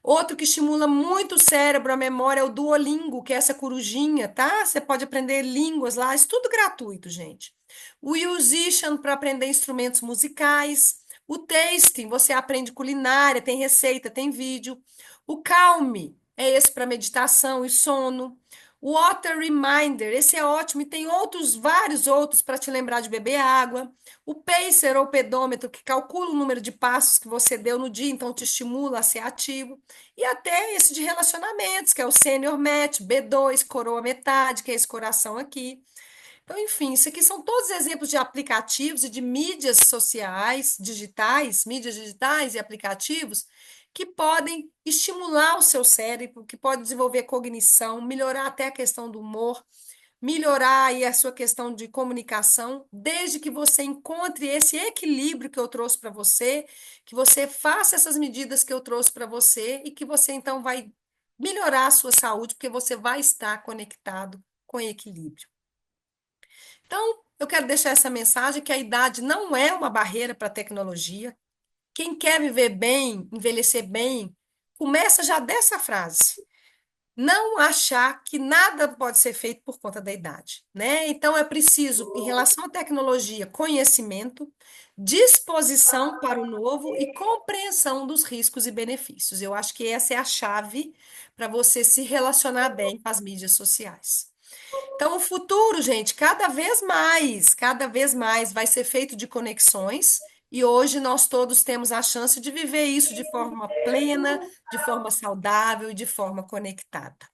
Outro que estimula muito o cérebro, a memória, é o Duolingo, que é essa corujinha, tá? Você pode aprender línguas lá, isso tudo gratuito, gente. O Musician para aprender instrumentos musicais. O Tasting, você aprende culinária, tem receita, tem vídeo. O Calme, é esse para meditação e sono. O Water Reminder, esse é ótimo e tem outros, vários outros para te lembrar de beber água. O pacer ou pedômetro, que calcula o número de passos que você deu no dia, então te estimula a ser ativo. E até esse de relacionamentos, que é o Senior Match, B2, coroa metade, que é esse coração aqui. Então, enfim, isso aqui são todos exemplos de aplicativos e de mídias sociais, digitais, mídias digitais e aplicativos que podem estimular o seu cérebro, que podem desenvolver cognição, melhorar até a questão do humor, melhorar aí a sua questão de comunicação, desde que você encontre esse equilíbrio que eu trouxe para você, que você faça essas medidas que eu trouxe para você e que você então vai melhorar a sua saúde, porque você vai estar conectado com equilíbrio. Então, eu quero deixar essa mensagem que a idade não é uma barreira para a tecnologia. Quem quer viver bem, envelhecer bem, começa já dessa frase. Não achar que nada pode ser feito por conta da idade, né? Então é preciso, em relação à tecnologia, conhecimento, disposição para o novo e compreensão dos riscos e benefícios. Eu acho que essa é a chave para você se relacionar bem com as mídias sociais. Então, o futuro, gente, cada vez mais vai ser feito de conexões, e hoje nós todos temos a chance de viver isso de forma plena, de forma saudável e de forma conectada.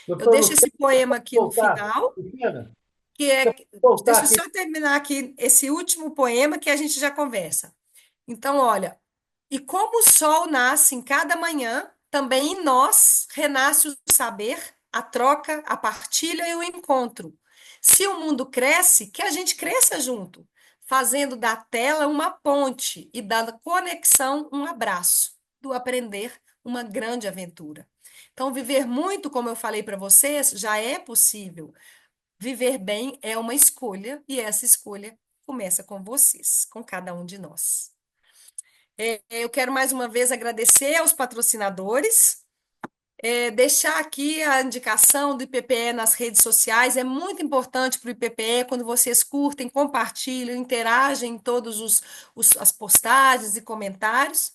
Eu Doutor deixo Luciano, esse poema aqui no voltar. final, Luciana, que é. voltar Deixa eu aqui. só terminar aqui esse último poema que a gente já conversa. Então, olha, e como o sol nasce em cada manhã, também em nós renasce o saber, a troca, a partilha e o encontro. Se o mundo cresce, que a gente cresça junto, fazendo da tela uma ponte e da conexão um abraço, do aprender uma grande aventura. Então, viver muito, como eu falei para vocês, já é possível. Viver bem é uma escolha e essa escolha começa com vocês, com cada um de nós. Eu quero mais uma vez agradecer aos patrocinadores, deixar aqui a indicação do IPPE nas redes sociais. É muito importante para o IPPE quando vocês curtem, compartilham, interagem em todos as postagens e comentários.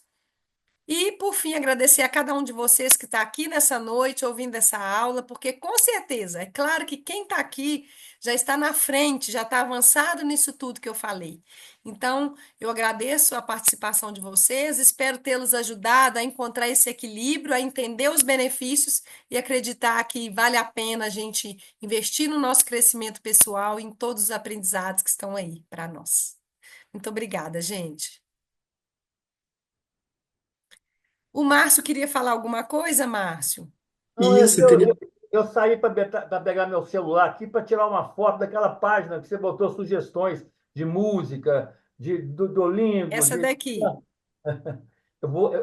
E, por fim, agradecer a cada um de vocês que está aqui nessa noite ouvindo essa aula, porque com certeza, é claro que quem está aqui já está na frente, já está avançado nisso tudo que eu falei. Então, eu agradeço a participação de vocês, espero tê-los ajudado a encontrar esse equilíbrio, a entender os benefícios e acreditar que vale a pena a gente investir no nosso crescimento pessoal e em todos os aprendizados que estão aí para nós. Muito obrigada, gente. O Márcio queria falar alguma coisa, Márcio? Não, Isso, eu queria. eu saí para pegar meu celular aqui para tirar uma foto daquela página que você botou sugestões de música, do Duolingo, Essa daqui. eu vou,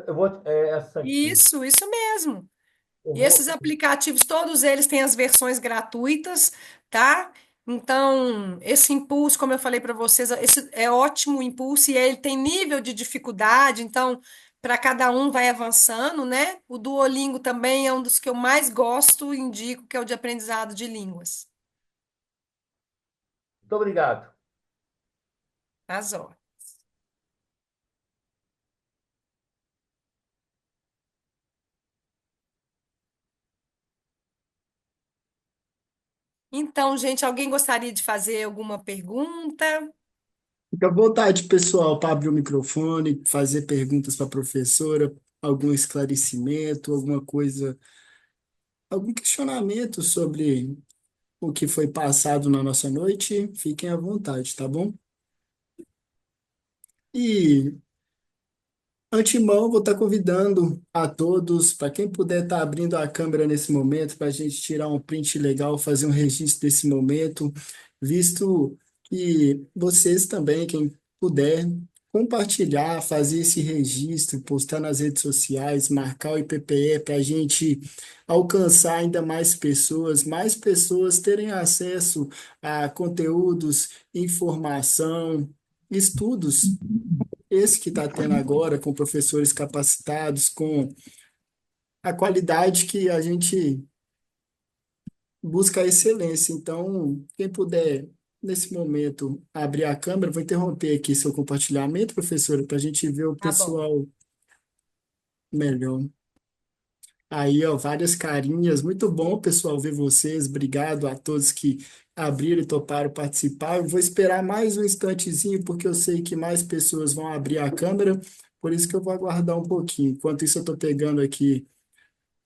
essa aqui. Isso mesmo. Eu E esses vou, aplicativos, todos eles têm as versões gratuitas, tá? Então, esse impulso, como eu falei para vocês, esse é ótimo impulso e ele tem nível de dificuldade, então, para cada um vai avançando, né? O Duolingo também é um dos que eu mais gosto e indico, que é o de aprendizado de línguas. muito obrigado. Azul. Então, gente, alguém gostaria de fazer alguma pergunta? Fica à vontade, pessoal, para abrir o microfone, fazer perguntas para a professora, algum esclarecimento, alguma coisa, algum questionamento sobre o que foi passado na nossa noite. Fiquem à vontade, tá bom? E antemão, vou estar convidando a todos, para quem puder estar abrindo a câmera nesse momento, para a gente tirar um print legal, fazer um registro desse momento, visto que vocês também, quem puder, compartilhar, fazer esse registro, postar nas redes sociais, marcar o IPPE para a gente alcançar ainda mais pessoas terem acesso a conteúdos, informação, estudos esse que está tendo agora, com professores capacitados, com a qualidade que a gente busca a excelência. Então, quem puder, nesse momento, abrir a câmera, vou interromper aqui seu compartilhamento, professora, para a gente ver o Tá bom. pessoal melhor. Aí, ó, várias carinhas. Muito bom, pessoal, ver vocês. Obrigado a todos que abriram e toparam participar. Eu vou esperar mais um instantezinho, porque eu sei que mais pessoas vão abrir a câmera, por isso que eu vou aguardar um pouquinho. Enquanto isso, eu estou pegando aqui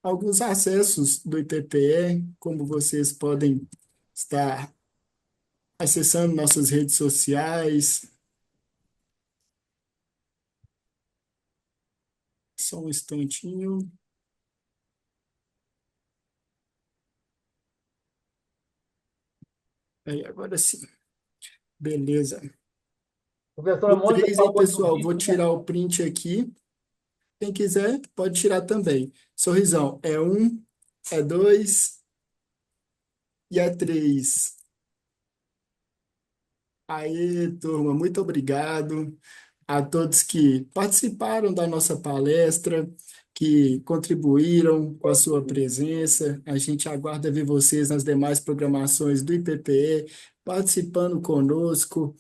alguns acessos do IPPE, como vocês podem estar acessando nossas redes sociais. Só um instantinho. Aí, agora sim. Beleza. Professora No Mônica 3 aí, falou do pessoal, vou vídeo, né? tirar o print aqui. Quem quiser, pode tirar também. Sorrisão, é um, é dois e é três. Aí, turma, muito obrigado a todos que participaram da nossa palestra, que contribuíram com a sua presença. A gente aguarda ver vocês nas demais programações do IPPE, participando conosco.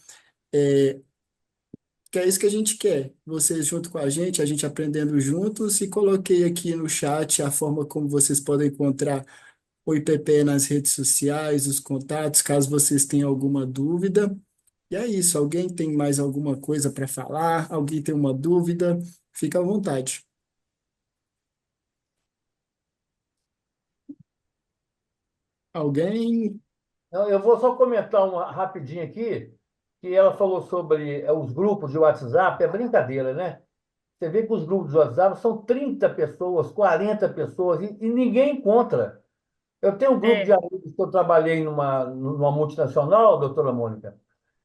Que é isso que a gente quer, vocês junto com a gente aprendendo juntos, e coloquei aqui no chat a forma como vocês podem encontrar o IPP nas redes sociais, os contatos, caso vocês tenham alguma dúvida. E é isso, alguém tem mais alguma coisa para falar? Alguém tem uma dúvida? Fica à vontade. Alguém? Não, eu vou só comentar uma rapidinho aqui, que ela falou sobre os grupos de WhatsApp, é brincadeira, né? Você vê que os grupos de WhatsApp são 30 pessoas, 40 pessoas, e ninguém encontra. Eu tenho um grupo de É. amigos que eu trabalhei numa multinacional, doutora Mônica,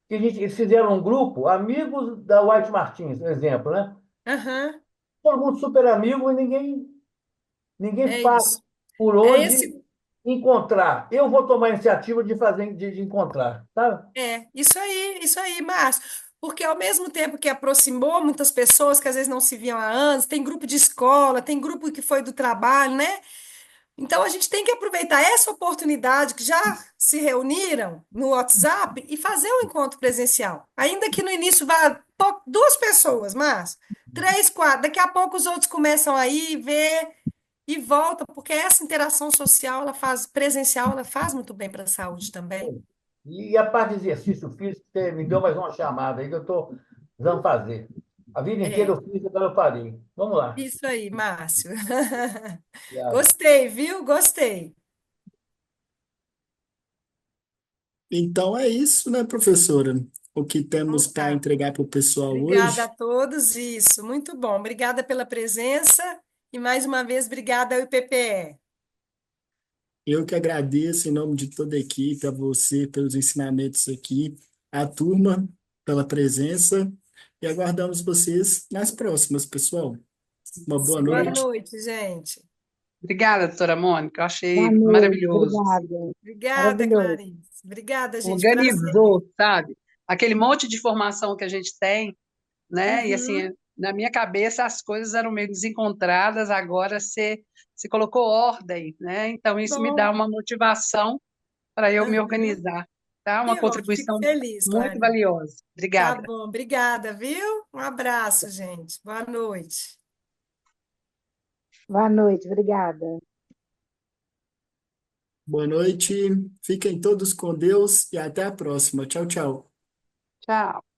que eles fizeram um grupo, amigos da White Martins, por exemplo, né? Aham. Todo mundo super amigo e ninguém. Ninguém É passa isso. por É onde esse, encontrar. Eu vou tomar a iniciativa de fazer, de encontrar, tá? isso aí, Márcio. Porque ao mesmo tempo que aproximou muitas pessoas que às vezes não se viam há anos, tem grupo de escola, tem grupo que foi do trabalho, né? Então, a gente tem que aproveitar essa oportunidade que já se reuniram no WhatsApp e fazer um encontro presencial. Ainda que no início vá duas pessoas, mas três, quatro. Daqui a pouco os outros começam aí, ver e volta, porque essa interação social, ela faz presencial, ela faz muito bem para a saúde também. E a parte de exercício físico, você me deu mais uma chamada aí que eu estou precisando fazer. A vida inteira É, eu fiz, agora eu parei. Vamos lá. isso aí, Márcio. Obrigado. Gostei, viu? Gostei. Então é isso, né, professora? O que temos Então, para tá. entregar para o pessoal Obrigada a hoje. todos, isso, muito bom. Obrigada pela presença e mais uma vez, obrigada ao IPPE. Eu que agradeço em nome de toda a equipe, a você pelos ensinamentos aqui, a turma pela presença e aguardamos vocês nas próximas, pessoal. Uma boa Boa noite. noite, gente. Obrigada, doutora Mônica. Eu Boa achei noite, maravilhoso. obrigada. Obrigada, Maravilhoso. Clarice. Obrigada, gente. Prazer. Organizou, sabe? Aquele monte de informação que a gente tem, né? E Uhum. assim, na minha cabeça as coisas eram meio desencontradas, agora você colocou ordem, né? Então isso me dá Bom. uma motivação para eu me Uhum. organizar, tá? Uma Que ótimo. Fico contribuição feliz, muito Clarice. valiosa. Tá Obrigada. bom. Obrigada, viu? Um abraço, gente. Boa noite. Boa noite, obrigada. Boa noite. Fiquem todos com Deus e até a próxima. Tchau, tchau. Tchau.